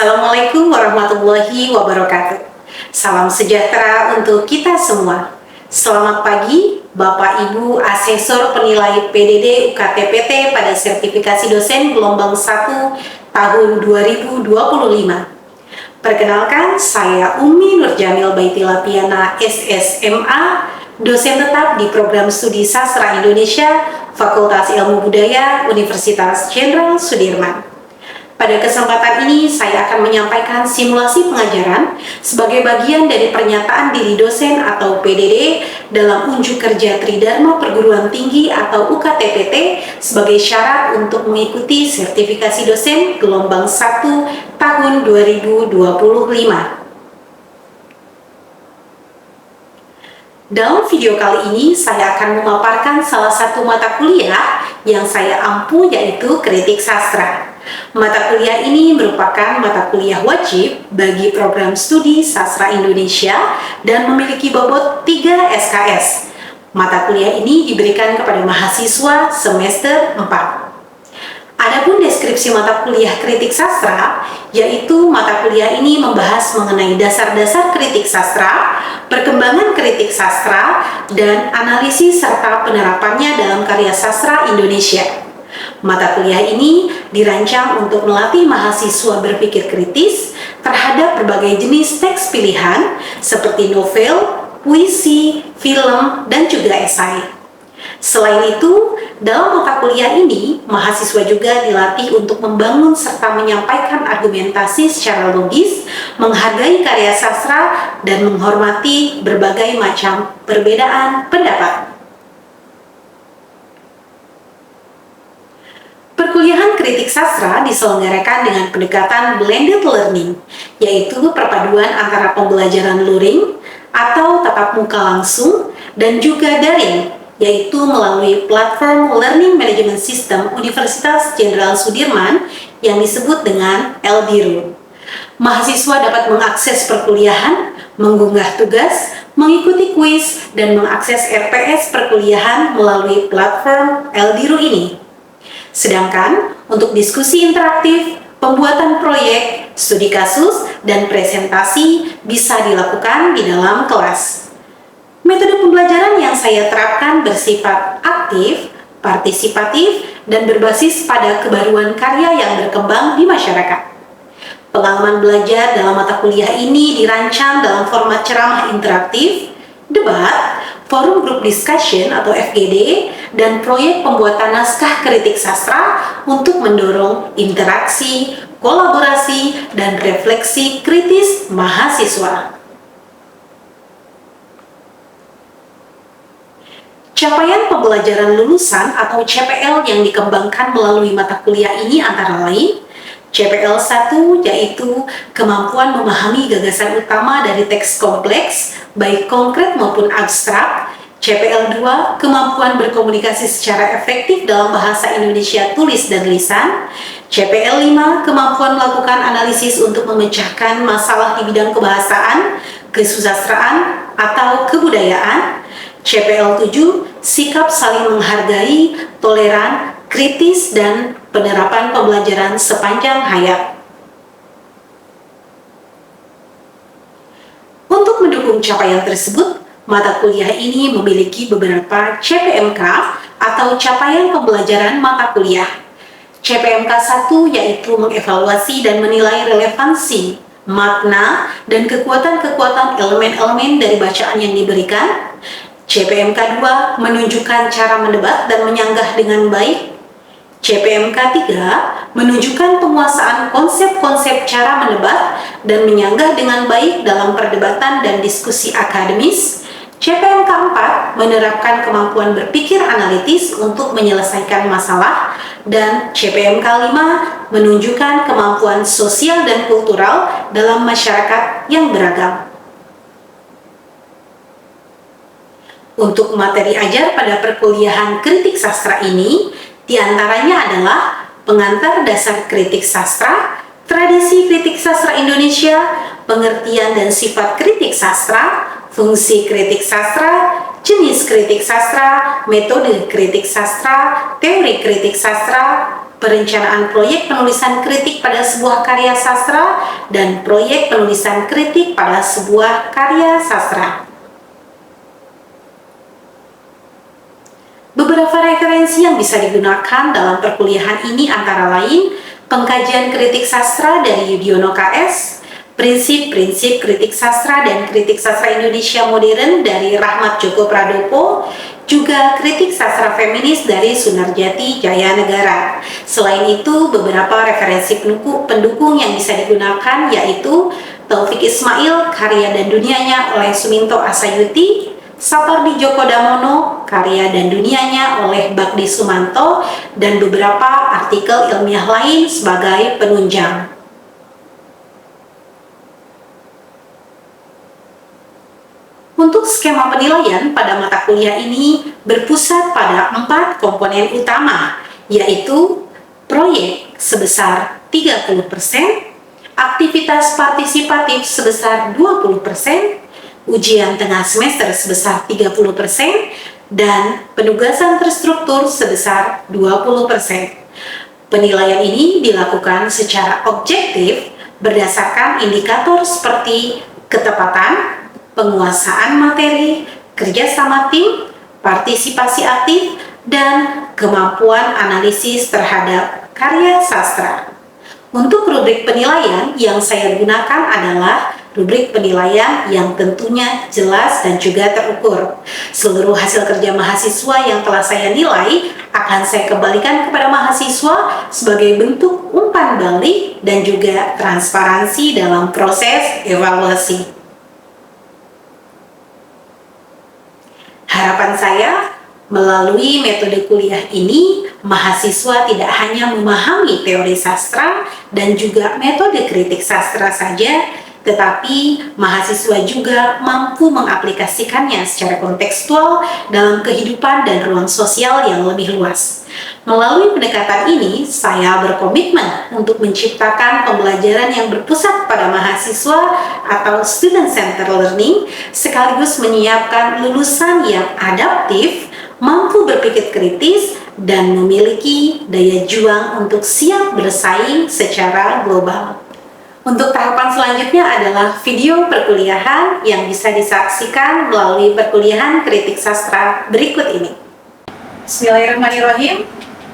Assalamualaikum warahmatullahi wabarakatuh. Salam sejahtera untuk kita semua. Selamat pagi, Bapak Ibu Asesor Penilai PDD UKT-PT pada sertifikasi dosen gelombang 1 tahun 2025. Perkenalkan, saya Umi Nurjamil Baitila Piana SSMA, dosen tetap di Program Studi Sastra Indonesia, Fakultas Ilmu Budaya, Universitas Jenderal Sudirman. Pada kesempatan ini, saya akan menyampaikan simulasi pengajaran sebagai bagian dari pernyataan diri dosen atau PDD dalam unjuk kerja Tridharma Perguruan Tinggi atau UKT-PT sebagai syarat untuk mengikuti sertifikasi dosen gelombang 1 tahun 2025. Dalam video kali ini, saya akan memaparkan salah satu mata kuliah yang saya ampu, yaitu Kritik Sastra. Mata kuliah ini merupakan mata kuliah wajib bagi program studi sastra Indonesia dan memiliki bobot 3 SKS. Mata kuliah ini diberikan kepada mahasiswa semester 4. Adapun deskripsi mata kuliah kritik sastra, yaitu mata kuliah ini membahas mengenai dasar-dasar kritik sastra, perkembangan kritik sastra, dan analisis serta penerapannya dalam karya sastra Indonesia. Mata kuliah ini dirancang untuk melatih mahasiswa berpikir kritis terhadap berbagai jenis teks pilihan seperti novel, puisi, film, dan juga esai. Selain itu, dalam mata kuliah ini, mahasiswa juga dilatih untuk membangun serta menyampaikan argumentasi secara logis, menghargai karya sastra, dan menghormati berbagai macam perbedaan pendapat. Perkuliahan kritik sastra diselenggarakan dengan pendekatan blended learning, yaitu perpaduan antara pembelajaran luring atau tatap muka langsung dan juga daring, yaitu melalui platform Learning Management System Universitas Jenderal Sudirman yang disebut dengan LDIRU. Mahasiswa dapat mengakses perkuliahan, mengunggah tugas, mengikuti kuis, dan mengakses RPS perkuliahan melalui platform LDIRU ini. Sedangkan untuk diskusi interaktif, pembuatan proyek, studi kasus, dan presentasi bisa dilakukan di dalam kelas. Metode pembelajaran yang saya terapkan bersifat aktif, partisipatif, dan berbasis pada kebaruan karya yang berkembang di masyarakat. Pengalaman belajar dalam mata kuliah ini dirancang dalam format ceramah interaktif, debat, forum group discussion atau FGD, dan proyek pembuatan naskah kritik sastra untuk mendorong interaksi, kolaborasi, dan refleksi kritis mahasiswa. Capaian pembelajaran lulusan atau CPL yang dikembangkan melalui mata kuliah ini antara lain CPL 1 yaitu kemampuan memahami gagasan utama dari teks kompleks, baik konkret maupun abstrak. CPL 2, kemampuan berkomunikasi secara efektif dalam bahasa Indonesia tulis dan lisan. CPL 5, kemampuan melakukan analisis untuk memecahkan masalah di bidang kebahasaan, kesusastraan, atau kebudayaan. CPL 7, sikap saling menghargai, toleran, kritis, dan penerapan pembelajaran sepanjang hayat. Untuk mendukung capaian tersebut, mata kuliah ini memiliki beberapa CPMK atau capaian pembelajaran mata kuliah. CPMK 1 yaitu mengevaluasi dan menilai relevansi, makna, dan kekuatan-kekuatan elemen-elemen dari bacaan yang diberikan. CPMK 2 menunjukkan cara mendebat dan menyanggah dengan baik. CPMK 3 menunjukkan penguasaan konsep-konsep cara mendebat dan menyanggah dengan baik dalam perdebatan dan diskusi akademis. CPMK 4 menerapkan kemampuan berpikir analitis untuk menyelesaikan masalah, dan CPMK 5 menunjukkan kemampuan sosial dan kultural dalam masyarakat yang beragam. Untuk materi ajar pada perkuliahan kritik sastra ini, diantaranya adalah pengantar dasar kritik sastra, tradisi kritik sastra Indonesia, pengertian dan sifat kritik sastra, fungsi kritik sastra, jenis kritik sastra, metode kritik sastra, teori kritik sastra, perencanaan proyek penulisan kritik pada sebuah karya sastra, dan proyek penulisan kritik pada sebuah karya sastra. Beberapa referensi yang bisa digunakan dalam perkuliahan ini antara lain pengkajian kritik sastra dari Yudhoyono KS, prinsip-prinsip kritik sastra dan kritik sastra Indonesia modern dari Rahmat Djoko Pradopo, juga kritik sastra feminis dari Sunarjati Jaya Negara. Selain itu, beberapa referensi pendukung yang bisa digunakan yaitu Taufik Ismail, Karya dan Dunianya oleh Suminto Asayuti, Sapardi Djoko Damono, Karya dan Dunianya oleh Bagdi Sumanto, dan beberapa artikel ilmiah lain sebagai penunjang. Untuk skema penilaian pada mata kuliah ini berpusat pada 4 komponen utama, yaitu proyek sebesar 30%, aktivitas partisipatif sebesar 20%, ujian tengah semester sebesar 30%, dan penugasan terstruktur sebesar 20%. Penilaian ini dilakukan secara objektif berdasarkan indikator seperti ketepatan, penguasaan materi, kerjasama tim, partisipasi aktif, dan kemampuan analisis terhadap karya sastra. Untuk rubrik penilaian yang saya gunakan adalah rubrik penilaian yang tentunya jelas dan juga terukur. Seluruh hasil kerja mahasiswa yang telah saya nilai akan saya kembalikan kepada mahasiswa sebagai bentuk umpan balik dan juga transparansi dalam proses evaluasi. Harapan saya, melalui metode kuliah ini, mahasiswa tidak hanya memahami teori sastra dan juga metode kritik sastra saja, tetapi mahasiswa juga mampu mengaplikasikannya secara kontekstual dalam kehidupan dan ruang sosial yang lebih luas. Melalui pendekatan ini, saya berkomitmen untuk menciptakan pembelajaran yang berpusat pada mahasiswa atau student-centered learning, sekaligus menyiapkan lulusan yang adaptif, mampu berpikir kritis, dan memiliki daya juang untuk siap bersaing secara global. Untuk tahapan selanjutnya adalah video perkuliahan yang bisa disaksikan melalui perkuliahan kritik sastra berikut ini. Bismillahirrahmanirrahim.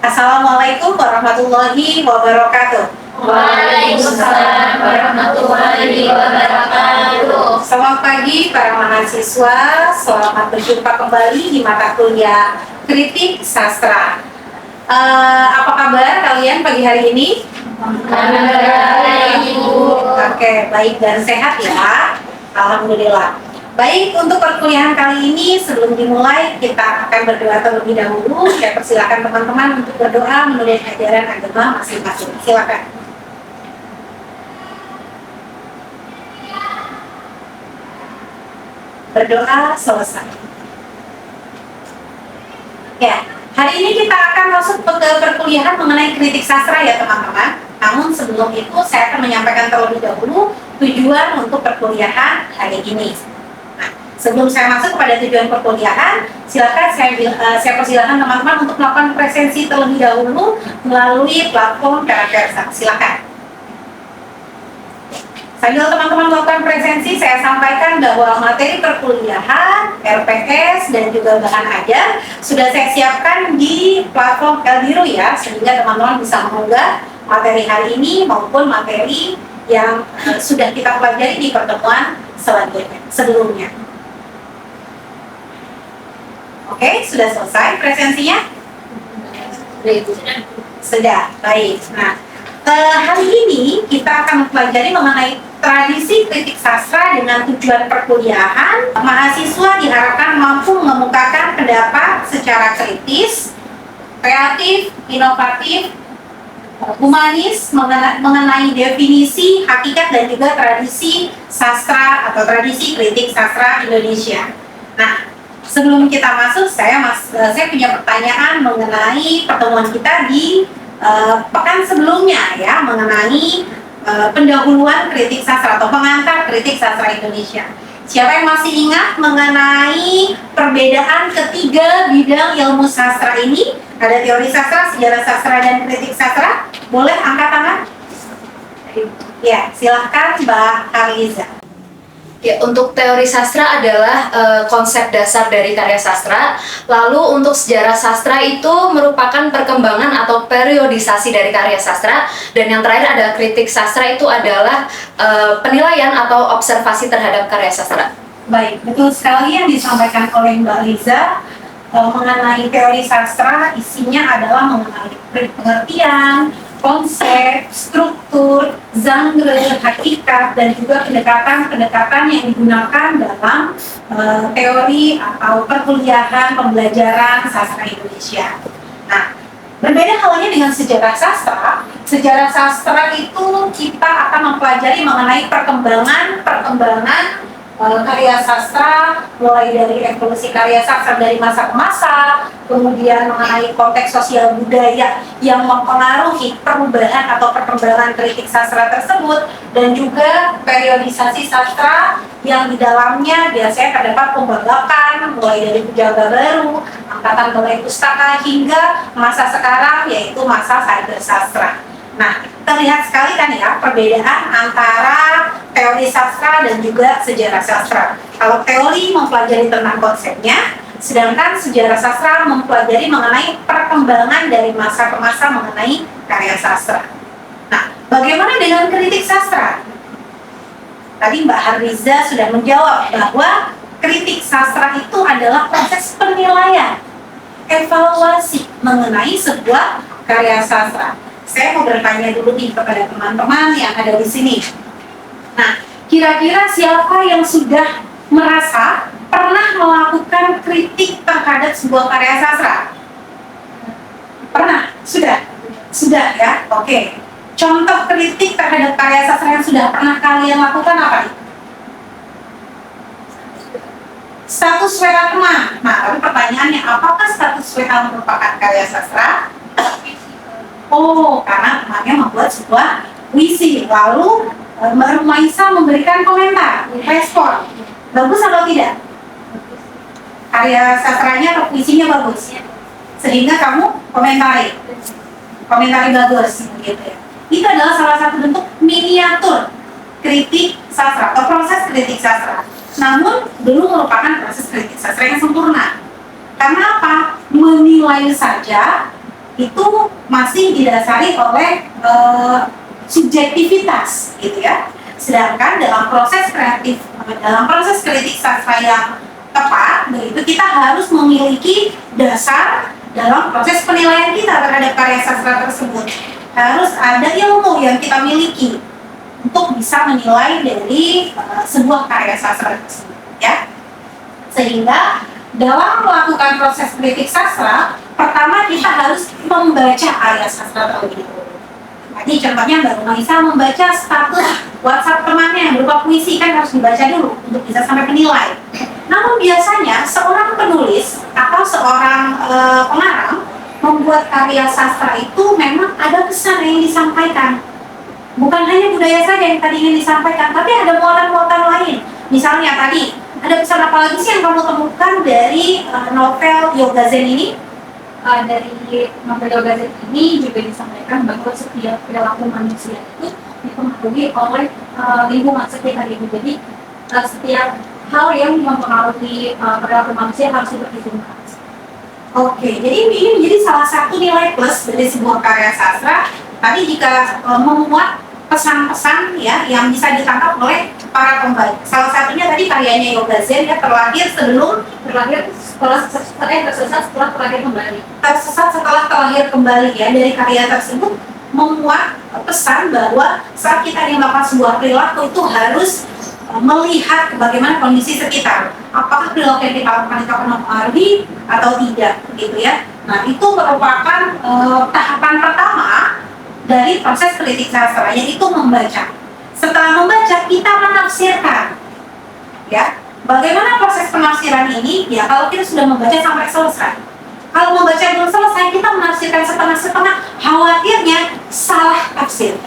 Assalamualaikum warahmatullahi wabarakatuh. Waalaikumsalam warahmatullahi wabarakatuh. Selamat pagi para mahasiswa, selamat berjumpa kembali di mata kuliah kritik sastra. Apa kabar kalian pagi hari ini? Alhamdulillah, Ibu. Oke, baik dan sehat ya. Alhamdulillah. Baik, untuk perkuliahan kali ini sebelum dimulai kita akan berdoa terlebih dahulu. Ya, persilakan teman-teman untuk berdoa menurut ajaran agama masing-masing. Silakan. Berdoa selesai. Ya, hari ini kita akan masuk ke perkuliahan mengenai kritik sastra ya teman-teman. Namun sebelum itu saya akan menyampaikan terlebih dahulu tujuan untuk perkuliahan hari ini. Nah, sebelum saya masuk kepada tujuan perkuliahan, silakan saya persilahkan teman-teman untuk melakukan presensi terlebih dahulu melalui platform Karaversa. Silakan. Sambil teman-teman melakukan presensi, saya sampaikan bahwa materi perkuliahan, RPS, dan juga bahan ajar sudah saya siapkan di platform Elbiru ya, sehingga teman-teman bisa mengunggah materi hari ini maupun materi yang sudah kita pelajari di pertemuan sebelumnya. Oke, sudah selesai presensinya? Sudah, baik. Nah, hari ini kita akan mempelajari mengenai tradisi kritik sastra dengan tujuan perkuliahan. Mahasiswa diharapkan mampu mengemukakan pendapat secara kritis, kreatif, inovatif, humanis mengenai definisi, hakikat, dan juga tradisi sastra atau tradisi kritik sastra Indonesia. Nah, sebelum kita masuk, saya punya pertanyaan mengenai pertemuan kita di pekan sebelumnya ya, mengenai pendahuluan kritik sastra atau pengantar kritik sastra Indonesia. Siapa yang masih ingat mengenai perbedaan ketiga bidang ilmu sastra ini? Ada teori sastra, sejarah sastra, dan kritik sastra. Boleh angkat tangan? Ya, silahkan Mbak Hariza. Ya, untuk teori sastra adalah konsep dasar dari karya sastra. Lalu untuk sejarah sastra itu merupakan perkembangan atau periodisasi dari karya sastra. Dan yang terakhir adalah kritik sastra, itu adalah penilaian atau observasi terhadap karya sastra. Baik, betul sekali yang disampaikan oleh Mbak Liza mengenai teori sastra. Isinya adalah mengenai pengertian, konsep, struktur, genre, hakikat, dan juga pendekatan-pendekatan yang digunakan dalam teori atau perkuliahan pembelajaran sastra Indonesia. Nah, berbeda halnya dengan sejarah sastra. Sejarah sastra itu kita akan mempelajari mengenai perkembangan karya sastra, mulai dari evolusi karya sastra dari masa ke masa, kemudian mengenai konteks sosial budaya yang mempengaruhi perubahan atau perkembangan kritik sastra tersebut, dan juga periodisasi sastra yang di dalamnya biasanya terdapat pembanggakan mulai dari Pujangga Baru, Angkatan Balai Pustaka, hingga masa sekarang yaitu masa cyber sastra. Nah, terlihat sekali kan ya perbedaan antara teori sastra dan juga sejarah sastra. Kalau teori mempelajari tentang konsepnya, sedangkan sejarah sastra mempelajari mengenai perkembangan dari masa ke masa mengenai karya sastra. Nah, bagaimana dengan kritik sastra? Tadi Mbak Hariza sudah menjawab bahwa kritik sastra itu adalah proses penilaian, evaluasi mengenai sebuah karya sastra. Saya mau bertanya dulu nih kepada teman-teman yang ada di sini. Nah, kira-kira siapa yang sudah merasa pernah melakukan kritik terhadap sebuah karya sastra? Pernah? Sudah? Sudah ya? Oke. Contoh kritik terhadap karya sastra yang sudah pernah kalian lakukan apa nih? Status WA teman. Nah, tapi pertanyaannya, apakah status WA merupakan karya sastra? Oh, karena temannya membuat sebuah puisi, lalu Mbak Rumaisa memberikan komentar, respon. Bagus atau tidak? Karya sastranya atau puisinya bagus? Sehingga kamu komentari bagus, gitu ya. Itu adalah salah satu bentuk miniatur kritik sastra atau proses kritik sastra. Namun belum merupakan proses kritik sastra yang sempurna. Karena apa? Menilai saja itu masih didasari oleh subjektivitas, gitu ya. Sedangkan dalam proses kritik sastra yang tepat, begitu kita harus memiliki dasar dalam proses penilaian kita terhadap karya sastra tersebut. Harus ada ilmu yang kita miliki untuk bisa menilai dari sebuah karya sastra tersebut, ya. Sehingga dalam melakukan proses kritik sastra, pertama kita harus membaca karya sastra terlebih dahulu. Tadi contohnya Mbak Rumaisa membaca status WhatsApp temannya yang berupa puisi, kan harus dibaca dulu untuk bisa sampai menilai. Namun biasanya seorang penulis atau seorang pengarang membuat karya sastra itu memang ada pesan yang disampaikan. Bukan hanya budaya saja yang tadi ingin disampaikan, tapi ada muatan-muatan lain. Misalnya tadi, ada pesan apa lagi sih yang kamu temukan dari novel Yoga Zen ini? Dari novel Yoga Zen ini juga disampaikan bahwa setiap perilaku manusia itu dipengaruhi oleh lingkungan sekitar itu. Jadi setiap hal yang mempengaruhi perilaku manusia harus diperhitungkan. Oke, jadi ini menjadi salah satu nilai plus dari sebuah karya sastra. Tadi jika memuat pesan-pesan ya yang bisa ditangkap oleh para pembaca. Salah satunya tadi karyanya Yoga Zen ya, tersesat setelah terlahir kembali. Tersesat setelah terlahir kembali ya, dari karya tersebut memuat pesan bahwa saat kita melakukan sebuah perilaku itu harus melihat bagaimana kondisi sekitar. Apakah perilaku yang kita lakukan itu akan mempengaruhi atau tidak, gitu ya. Nah, itu merupakan tahapan pertama dari proses kritik sastra, yaitu membaca. Setelah membaca, kita menafsirkan. Ya, bagaimana proses penafsiran ini? Ya, kalau kita sudah membaca sampai selesai. Kalau membaca belum selesai, kita menafsirkan setengah-setengah, khawatirnya salah tafsir.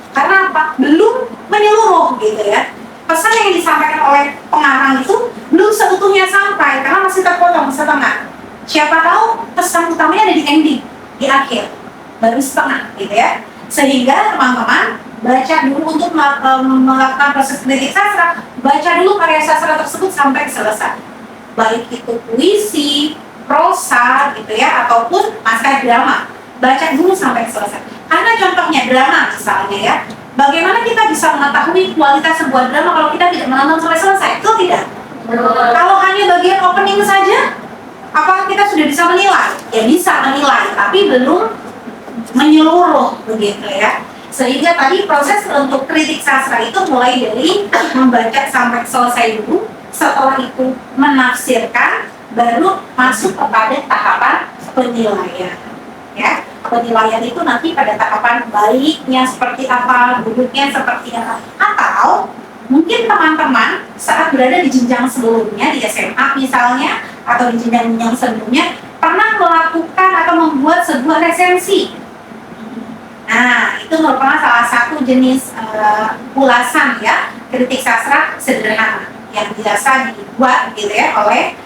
Karena apa? Belum menyeluruh, gitu ya. pesan yang disampaikan oleh pengarang itu belum seutuhnya sampai karena masih terpotong setengah. Siapa tahu pesan utamanya ada di ending, di akhir, baru setengah gitu ya. Sehingga teman-teman baca dulu untuk melakukan proses kritik sastra, baca dulu karya sastra tersebut sampai selesai. Baik itu puisi, prosa gitu ya, ataupun naskah drama. Baca dulu sampai selesai. Karena contohnya drama misalnya ya, bagaimana kita bisa mengetahui kualitas sebuah drama kalau kita tidak menonton sampai selesai? Itu tidak. Kalau hanya bagian opening saja, apakah kita sudah bisa menilai? Ya bisa menilai, tapi belum menyeluruh begitu ya. Sehingga tadi proses untuk kritik sastra itu mulai dari membaca sampai selesai dulu, setelah itu menafsirkan, baru masuk kepada tahapan penilaian. Ya, penilaian itu nanti pada tahapan baiknya seperti apa, buruknya seperti apa, atau mungkin teman-teman saat berada di jenjang sebelumnya di SMA misalnya atau di jenjang sebelumnya pernah melakukan atau membuat sebuah resensi. Nah, itu merupakan salah satu jenis ulasan ya kritik sastra sederhana yang biasa dibuat gitu ya oleh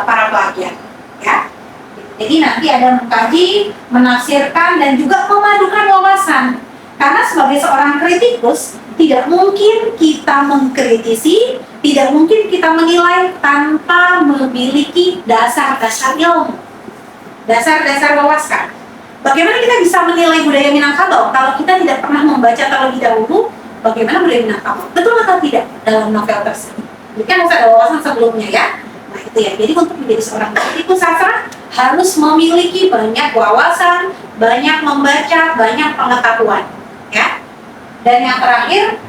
para pelajar ya. Jadi nanti ada mengkaji, menafsirkan, dan juga memadukan wawasan. Karena sebagai seorang kritikus, tidak mungkin kita mengkritisi, tidak mungkin kita menilai tanpa memiliki dasar-dasar ilmu, dasar-dasar wawasan. Bagaimana kita bisa menilai budaya Minangkabau kalau kita tidak pernah membaca terlebih dahulu bagaimana budaya Minangkabau? Betul atau tidak dalam novel tersebut? Jadi kan harus ada wawasan sebelumnya ya. Nah itu ya, jadi untuk menjadi seorang kritikus sastra harus memiliki banyak wawasan, banyak membaca, banyak pengetahuan ya. Dan yang terakhir,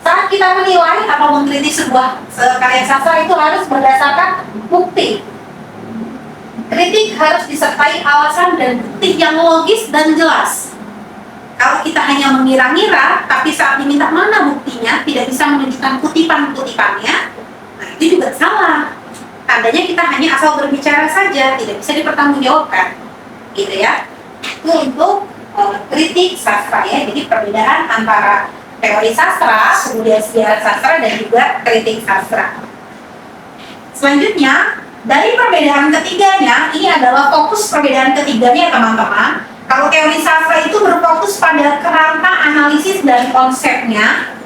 saat kita menilai atau mengkritik sebuah karya sastra itu harus berdasarkan bukti. Kritik harus disertai alasan dan bukti yang logis dan jelas. Kalau kita hanya mengira-ngira, tapi saat diminta mana buktinya, tidak bisa menunjukkan kutipan-kutipannya, nah itu juga salah. Tandanya kita hanya asal berbicara saja, tidak bisa dipertanggungjawabkan, gitu ya. Itu untuk kritik sastra ya. Jadi perbedaan antara teori sastra, kemudian sejarah sastra, dan juga kritik sastra. Selanjutnya, dari perbedaan ketiganya, ini adalah fokus perbedaan ketiganya teman-teman. Kalau teori sastra itu berfokus pada kerangka analisis dan konsepnya.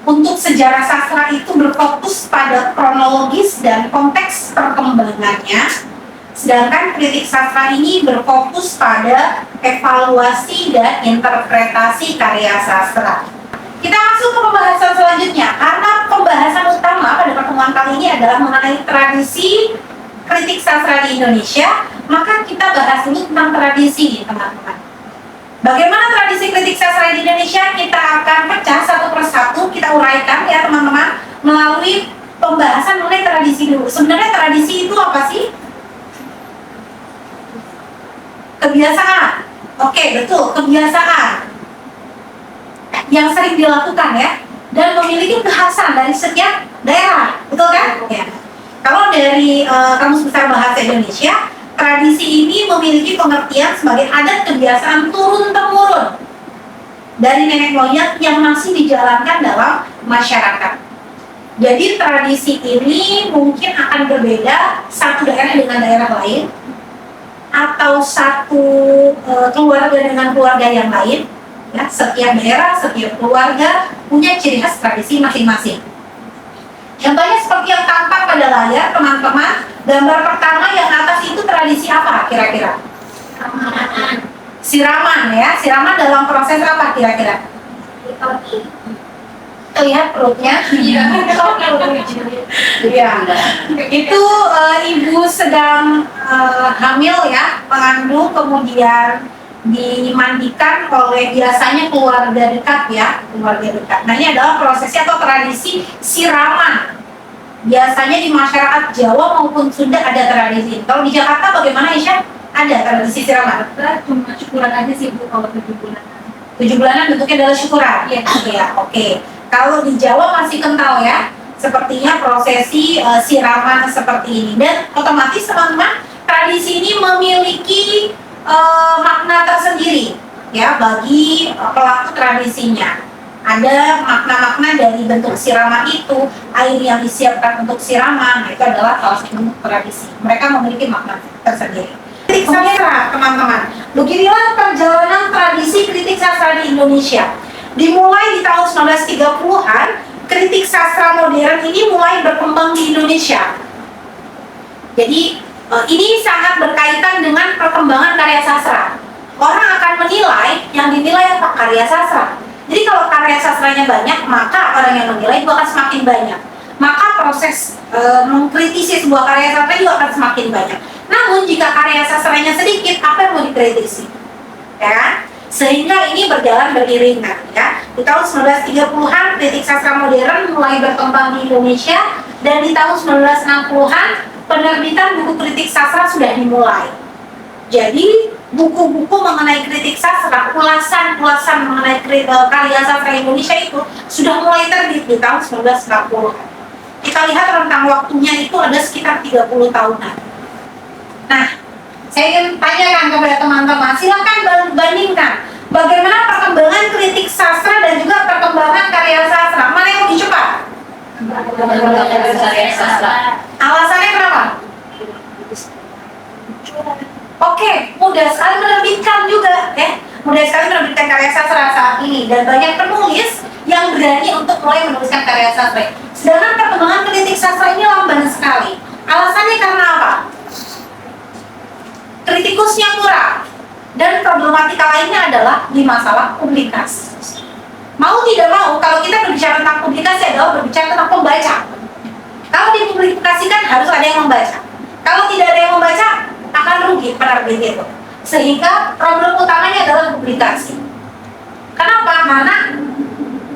Untuk sejarah sastra itu berfokus pada kronologis dan konteks perkembangannya. Sedangkan kritik sastra ini berfokus pada evaluasi dan interpretasi karya sastra. Kita masuk ke pembahasan selanjutnya. Karena pembahasan utama pada pertemuan kali ini adalah mengenai tradisi kritik sastra di Indonesia, maka kita bahas dulu tentang tradisi nih teman-teman. Bagaimana tradisi kritik sastra di Indonesia? Kita akan pecah satu persatu, kita uraikan ya teman-teman melalui pembahasan mengenai tradisi dulu. Sebenarnya tradisi itu apa sih? Kebiasaan. Oke, betul, kebiasaan yang sering dilakukan ya, dan memiliki kekhasan dari setiap daerah, betul kan? Ya. Kalau dari Kamus Besar Bahasa Indonesia, tradisi ini memiliki pengertian sebagai adat kebiasaan turun-temurun dari nenek moyang yang masih dijalankan dalam masyarakat. Jadi tradisi ini mungkin akan berbeda satu daerah dengan daerah lain, atau satu keluarga dengan keluarga yang lain. Ya, setiap daerah, setiap keluarga punya ciri khas tradisi masing-masing. Contohnya seperti yang tampak pada layar teman-teman, gambar pertama yang atas itu tradisi apa kira-kira? Siraman ya, siraman dalam proses apa kira-kira? Lihat perutnya? Iya. Itu ibu sedang hamil ya, mengandung, kemudian dimandikan oleh biasanya keluarga dekat ya, keluarga dekat. Nah ini adalah prosesnya atau tradisi siraman. Biasanya di masyarakat Jawa maupun Sunda ada tradisi. Kalau di Jakarta bagaimana Isya? Ada tradisi siraman? Cuma syukuran aja sih Bu kalau 7 bulanan. 7 bulanan bentuknya adalah syukuran? Iya. Ya, oke. Kalau di Jawa masih kental ya, sepertinya prosesi siraman seperti ini. Dan otomatis teman-teman, tradisi ini memiliki makna tersendiri ya bagi pelaku tradisinya. Ada makna-makna dari bentuk siraman itu, air yang disiapkan untuk siraman, itu adalah salah satu bentuk tradisi. Mereka memiliki makna tersendiri. Kritik sastra, teman-teman. Beginilah perjalanan tradisi kritik sastra di Indonesia. Dimulai di tahun 1930-an, kritik sastra modern ini mulai berkembang di Indonesia. Jadi, ini sangat berkaitan dengan perkembangan karya sastra. Orang akan menilai, yang dinilai apa? Karya sastra. Jadi kalau karya sastranya banyak, maka orang yang menilai itu akan semakin banyak. Maka proses mengkritisi sebuah karya sastra juga akan semakin banyak. Namun jika karya sastranya sedikit, apa yang mau dikritisi? Ya kan? Sehingga ini berjalan beriringan ya. Di tahun 1930-an kritik sastra modern mulai berkembang di Indonesia, dan di tahun 1960-an penerbitan buku kritik sastra sudah dimulai. Jadi buku-buku mengenai kritik sastra, ulasan-ulasan mengenai karya sastra Indonesia itu sudah mulai terbit di tahun 1960-an. Kita lihat rentang waktunya itu ada sekitar 30 tahunan. Nah, saya ingin tanyakan kepada teman-teman, silakan bandingkan bagaimana perkembangan kritik sastra dan juga perkembangan karya sastra. Mana yang lebih cepat? Karya sastra. Alasannya kenapa? Oke, mudah sekali menerbitkan juga, ya. Mudah sekali menerbitkan karya sastra saat ini, dan banyak penulis yang berani untuk mulai menuliskan karya sastra. Sedangkan perkembangan kritik sastra ini lamban sekali. Alasannya karena apa? Kritikusnya kurang, dan problematika lainnya adalah di masalah publikasi. Mau tidak mau, kalau kita berbicara tentang publikasi adalah berbicara tentang pembaca. Kalau dipublikasikan harus ada yang membaca. Kalau tidak ada yang membaca, akan rugi penerbit itu. Sehingga problem utamanya adalah publikasi. Kenapa? Karena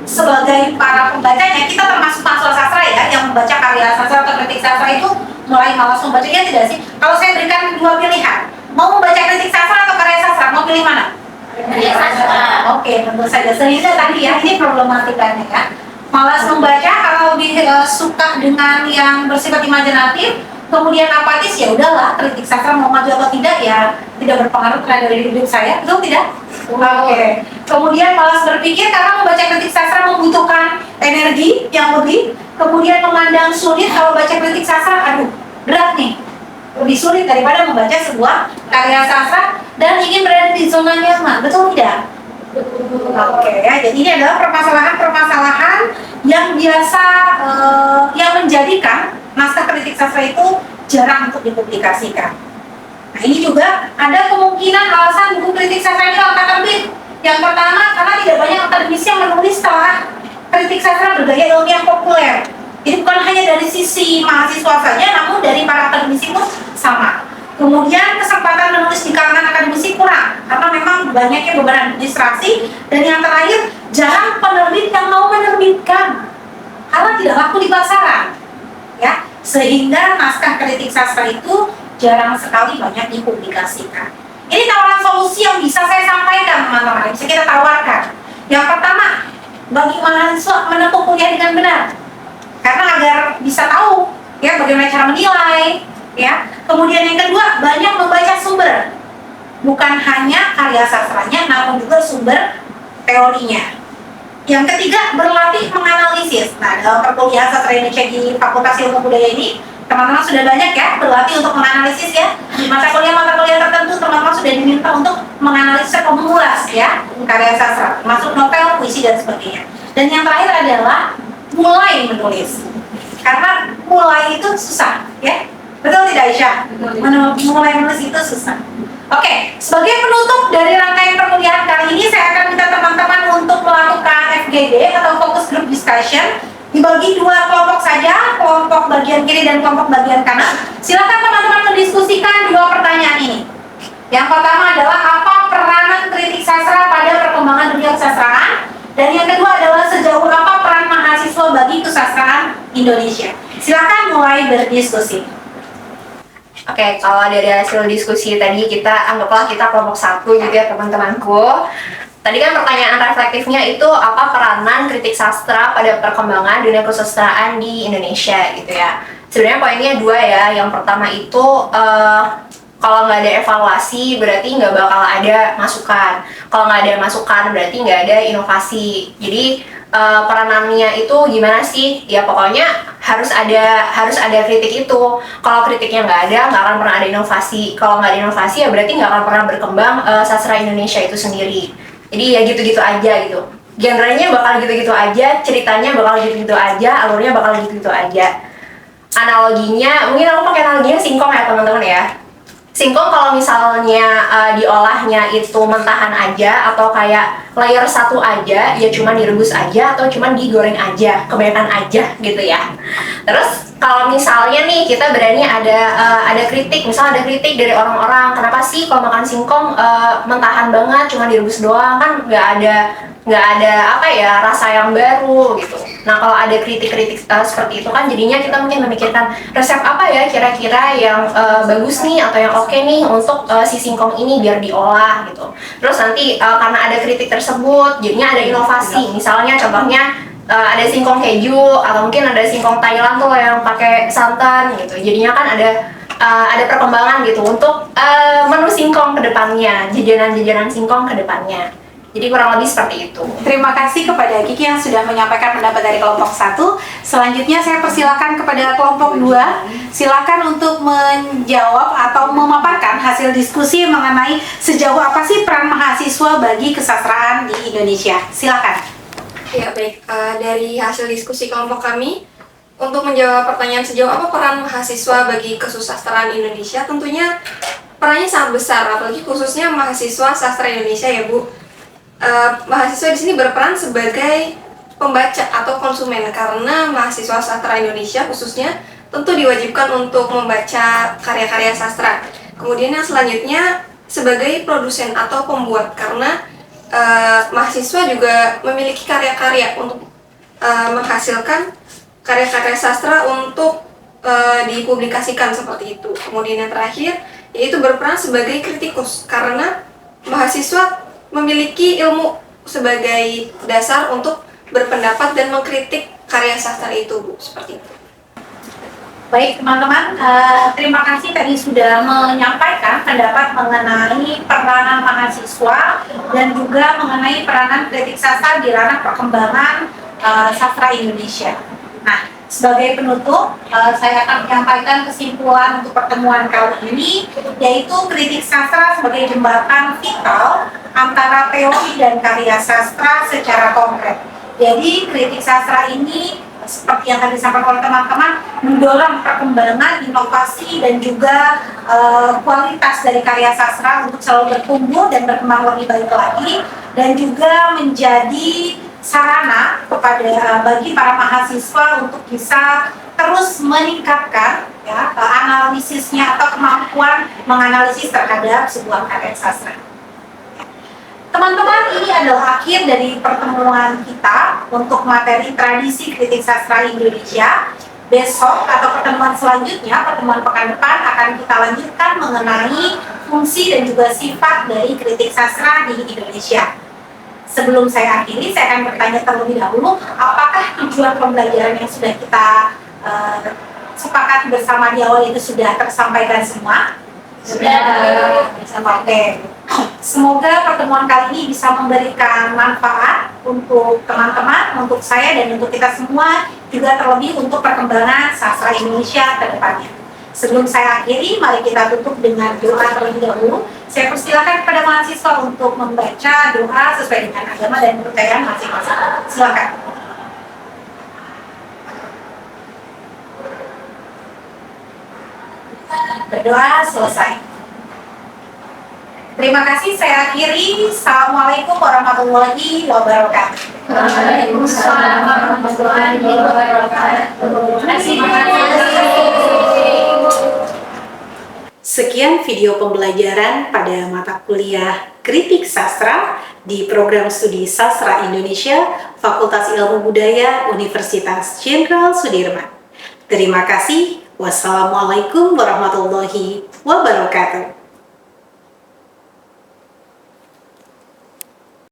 sebagai para pembacanya, kita termasuk mahasiswa sastra ya, yang membaca karya sastra atau kritik sastra itu mulai malas membacanya, tidak sih? Kalau saya berikan dua pilihan, mau membaca kritik sastra atau karya sastra, mau pilih mana? Karya sastra. Oke, tentu saja. Sehingga tadi ya, ini problematikanya ya. Malas membaca, kalau lebih suka dengan yang bersifat imajinatif, kemudian apatis, ya udahlah, kritik sastra mau maju atau tidak ya tidak berpengaruh terhadap hidup saya, betul tidak? Oke. Kemudian malas berpikir karena membaca kritik sastra membutuhkan energi yang lebih, kemudian memandang sulit kalau baca kritik sastra, aduh berat nih, lebih sulit daripada membaca sebuah karya sastra, dan ingin berada di zona nyaman, betul tidak? Oke ya, jadi ini adalah permasalahan-permasalahan yang biasa yang menjadikan naskah kritik sastra itu jarang untuk dipublikasikan. Nah, ini juga ada kemungkinan alasan buku kritik sastra ini langka terbit. Yang pertama, karena tidak banyak akademisi yang menulis setelah kritik sastra bergaya ilmiah populer. Jadi bukan hanya dari sisi mahasiswa saja, namun dari para akademisi pun sama. Kemudian kesempatan menulis di kalangan akademisi kurang, karena memang banyaknya beban administrasi, dan yang terakhir jarang penerbit yang mau menerbitkan karena tidak laku di pasaran, ya, sehingga naskah kritik sastra itu jarang sekali banyak dipublikasikan. Ini tawaran solusi yang bisa saya sampaikan, teman-teman, yang bisa kita tawarkan. Yang pertama, bagi mahasiswa menempuh kuliah dengan benar, karena agar bisa tahu ya bagaimana cara menilai. Ya, kemudian yang kedua, banyak membaca sumber, bukan hanya karya sastranya, namun juga sumber teorinya. Yang ketiga, berlatih menganalisis. Nah, dalam perkuliahan sastra Indonesia di Fakultas Ilmu Budaya ini, teman-teman sudah banyak ya berlatih untuk menganalisis ya. Di mata kuliah tertentu, teman-teman sudah diminta untuk menganalisis atau mengulas ya karya sastra, termasuk novel, puisi dan sebagainya. Dan yang terakhir adalah mulai menulis, karena mulai itu susah ya. Betul tidak Aisyah? Mulai menulis itu susah. Oke, sebagai penutup dari rangkaian perkuliahan kali ini, saya akan minta teman-teman untuk melakukan FGD atau Focus Group Discussion. Dibagi dua kelompok saja, kelompok bagian kiri dan kelompok bagian kanan. Silakan teman-teman mendiskusikan dua pertanyaan ini. Yang pertama adalah apa peranan kritik sastra pada perkembangan dunia kesastraan, dan yang kedua adalah sejauh apa peran mahasiswa bagi kesastraan Indonesia. Silakan mulai berdiskusi. Oke, kalau dari hasil diskusi tadi kita anggaplah kita kelompok satu gitu ya teman-temanku. Tadi kan pertanyaan reflektifnya itu apa peranan kritik sastra pada perkembangan dunia kesusastraan di Indonesia gitu ya. Sebenarnya poinnya dua ya. Yang pertama itu Kalau nggak ada evaluasi, berarti nggak bakal ada masukan. Kalau nggak ada masukan, berarti nggak ada inovasi. Jadi peranannya itu gimana sih? Ya pokoknya harus ada kritik itu. Kalau kritiknya nggak ada, nggak akan pernah ada inovasi. Kalau nggak ada inovasi, ya berarti nggak akan pernah berkembang sastra Indonesia itu sendiri. Jadi ya gitu-gitu aja gitu. Genrenya bakal gitu-gitu aja, ceritanya bakal gitu-gitu aja, alurnya bakal gitu-gitu aja. Analoginya, mungkin aku pakai analoginya singkong ya teman-teman ya. Singkong kalau misalnya diolahnya itu mentahan aja atau kayak layer satu aja, ya cuma direbus aja atau cuma digoreng aja, kebanyakan aja gitu ya. Terus kalau misalnya nih kita berani ada kritik, misal ada kritik dari orang-orang, kenapa sih kalau makan singkong mentahan banget, cuma direbus doang, kan nggak ada apa ya, rasa yang baru gitu. Nah kalau ada kritik-kritik seperti itu kan jadinya kita mungkin memikirkan resep apa ya kira-kira yang bagus nih atau yang oke nih untuk si singkong ini biar diolah gitu. Terus nanti karena ada kritik tersebut jadinya ada inovasi, misalnya contohnya ada singkong keju atau mungkin ada singkong Thailand tuh yang pakai santan gitu. Jadinya kan ada perkembangan gitu untuk menu singkong ke depannya, jajanan-jajanan singkong ke depannya. Jadi kurang lebih seperti itu. Terima kasih kepada Kiki yang sudah menyampaikan pendapat dari kelompok 1. Selanjutnya saya persilakan kepada kelompok 2. Silakan untuk menjawab atau memaparkan hasil diskusi mengenai sejauh apa sih peran mahasiswa bagi kesastraan di Indonesia. Silakan. Ya baik, dari hasil diskusi kelompok kami, untuk menjawab pertanyaan sejauh apa peran mahasiswa bagi kesusastraan Indonesia, tentunya perannya sangat besar, apalagi khususnya mahasiswa sastra Indonesia ya Bu. Mahasiswa di sini berperan sebagai pembaca atau konsumen, karena mahasiswa sastra Indonesia khususnya tentu diwajibkan untuk membaca karya-karya sastra. Kemudian yang selanjutnya sebagai produsen atau pembuat, karena mahasiswa juga memiliki karya-karya untuk menghasilkan karya-karya sastra untuk dipublikasikan seperti itu. Kemudian yang terakhir yaitu berperan sebagai kritikus, karena mahasiswa memiliki ilmu sebagai dasar untuk berpendapat dan mengkritik karya sastra itu Bu, seperti itu. Baik teman-teman, terima kasih tadi sudah menyampaikan pendapat mengenai peranan mahasiswa dan juga mengenai peranan kritik sastra di ranah perkembangan sastra Indonesia. Nah, sebagai penutup, saya akan menyampaikan kesimpulan untuk pertemuan kali ini, yaitu kritik sastra sebagai jembatan vital antara teori dan karya sastra secara konkret. Jadi kritik sastra ini seperti yang tadi disampaikan oleh teman-teman, mendorong perkembangan, inovasi, dan juga kualitas dari karya sastra untuk selalu bertumbuh dan berkembang lebih baik lagi, dan juga menjadi sarana kepada bagi para mahasiswa untuk bisa terus meningkatkan ya, analisisnya atau kemampuan menganalisis terhadap sebuah karya sastra. Teman-teman, ini adalah akhir dari pertemuan kita untuk materi tradisi kritik sastra Indonesia. Besok atau pertemuan selanjutnya, pertemuan pekan depan, akan kita lanjutkan mengenai fungsi dan juga sifat dari kritik sastra di Indonesia. Sebelum saya akhiri, saya akan bertanya terlebih dahulu, apakah tujuan pembelajaran yang sudah kita sepakati bersama di awal itu sudah tersampaikan semua? Sudah. Oke. Semoga pertemuan kali ini bisa memberikan manfaat untuk teman-teman, untuk saya, dan untuk kita semua, juga terlebih untuk perkembangan sastra Indonesia ke depannya. Sebelum saya akhiri, mari kita tutup dengan doa terlebih dahulu. Saya persilakan kepada mahasiswa untuk membaca doa sesuai dengan agama dan kepercayaan masing-masing. Silakan. Berdoa selesai. Terima kasih, saya akhiri. Assalamualaikum warahmatullahi wabarakatuh. Waalaikumsalam warahmatullahi wabarakatuh. Terima kasih. Sekian video pembelajaran pada mata kuliah Kritik Sastra di program studi Sastra Indonesia Fakultas Ilmu Budaya Universitas Jenderal Sudirman. Terima kasih. Wassalamualaikum warahmatullahi wabarakatuh.